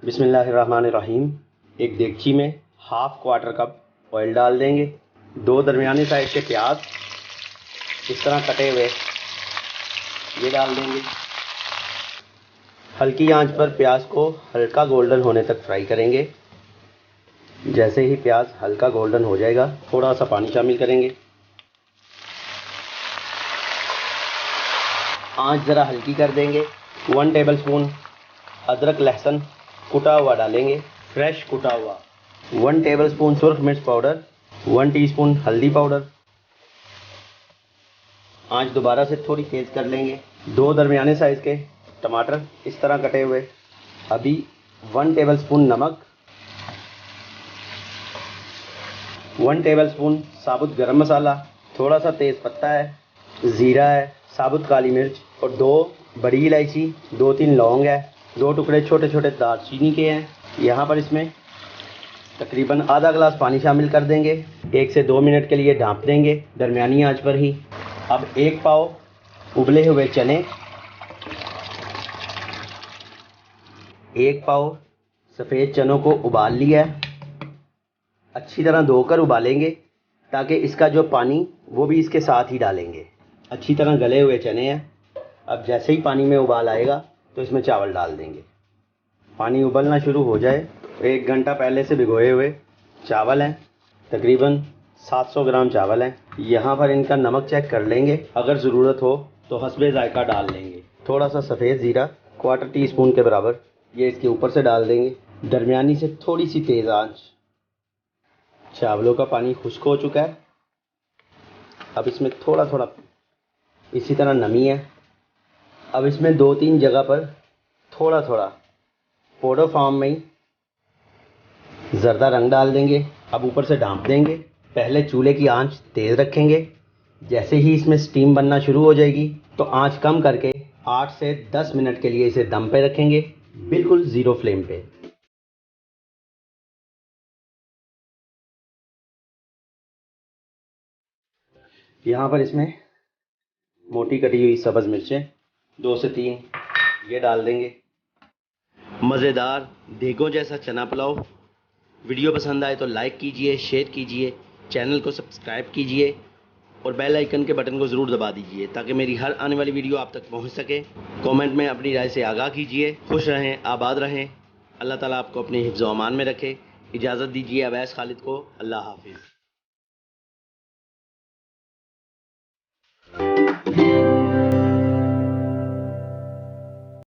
बिस्मिल्लाहिर्रहमानिर्रहीम। एक देगची में हाफ क्वार्टर कप ऑयल डाल देंगे। 2 दरमियानी साइज के प्याज इस तरह कटे हुए ये डाल देंगे। हल्की आंच पर प्याज को हल्का गोल्डन होने तक फ्राई करेंगे। जैसे ही प्याज हल्का गोल्डन हो जाएगा थोड़ा सा पानी शामिल करेंगे। आंच ज़रा हल्की कर देंगे। 1 टेबलस्पून अदरक लहसुन कुटा हुआ डालेंगे, फ्रेश कुटा हुआ। 1 टेबलस्पून सुरख मिर्च पाउडर, 1 टीस्पून हल्दी पाउडर। आंच दोबारा से थोड़ी तेज़ कर लेंगे। 2 दरमियाने साइज़ के टमाटर इस तरह कटे हुए। अभी 1 टेबलस्पून नमक, 1 टेबलस्पून साबुत गरम मसाला, थोड़ा सा तेज़ पत्ता है, ज़ीरा है, साबुत काली मिर्च और 2 बड़ी इलायची, 2-3 लौंग है, 2 टुकड़े छोटे छोटे दालचीनी के हैं। यहाँ पर इसमें तकरीबन आधा गिलास पानी शामिल कर देंगे। 1 से 2 मिनट के लिए ढाँप देंगे दरमियानी आंच पर ही। अब 1 पाव उबले हुए चने, 1 पाव सफ़ेद चनों को उबाल लिया है। अच्छी तरह धोकर उबालेंगे ताकि इसका जो पानी वो भी इसके साथ ही डालेंगे। अच्छी तरह गले हुए चने हैं। अब जैसे ही पानी में उबाल आएगा तो इसमें चावल डाल देंगे। पानी उबलना शुरू हो जाए तो 1 घंटा पहले से भिगोए हुए चावल हैं, तकरीबन 700 ग्राम चावल हैं। यहाँ पर इनका नमक चेक कर लेंगे, अगर ज़रूरत हो तो हस्बे ज़ायका डाल लेंगे। थोड़ा सा सफ़ेद ज़ीरा 1/4 टीस्पून के बराबर ये इसके ऊपर से डाल देंगे। दरमियानी से थोड़ी सी तेज़ आंच। चावलों का पानी खुश्क हो चुका है। अब इसमें थोड़ा थोड़ा इसी तरह नमी है। अब इसमें 2-3 जगह पर थोड़ा थोड़ा पाउडर फॉर्म में ही ज़र्दा रंग डाल देंगे। अब ऊपर से ढाँप देंगे। पहले चूल्हे की आंच तेज़ रखेंगे। जैसे ही इसमें स्टीम बनना शुरू हो जाएगी तो आंच कम करके 8 से 10 मिनट के लिए इसे दम पे रखेंगे, बिल्कुल ज़ीरो फ्लेम पे। यहाँ पर इसमें मोटी कटी हुई सब्ज़ मिर्चें 2 से 3 ये डाल देंगे। मज़ेदार देगों जैसा चना पुलाव। वीडियो पसंद आए तो लाइक कीजिए, शेयर कीजिए, चैनल को सब्सक्राइब कीजिए और बेल आइकन के बटन को ज़रूर दबा दीजिए ताकि मेरी हर आने वाली वीडियो आप तक पहुंच सके। कमेंट में अपनी राय से आगाह कीजिए। खुश रहें, आबाद रहें। अल्लाह ताला आपको अपने हिफ्ज़ व अमान में रखे। इजाज़त दीजिए अवैस खालिद को। अल्लाह हाफिज़।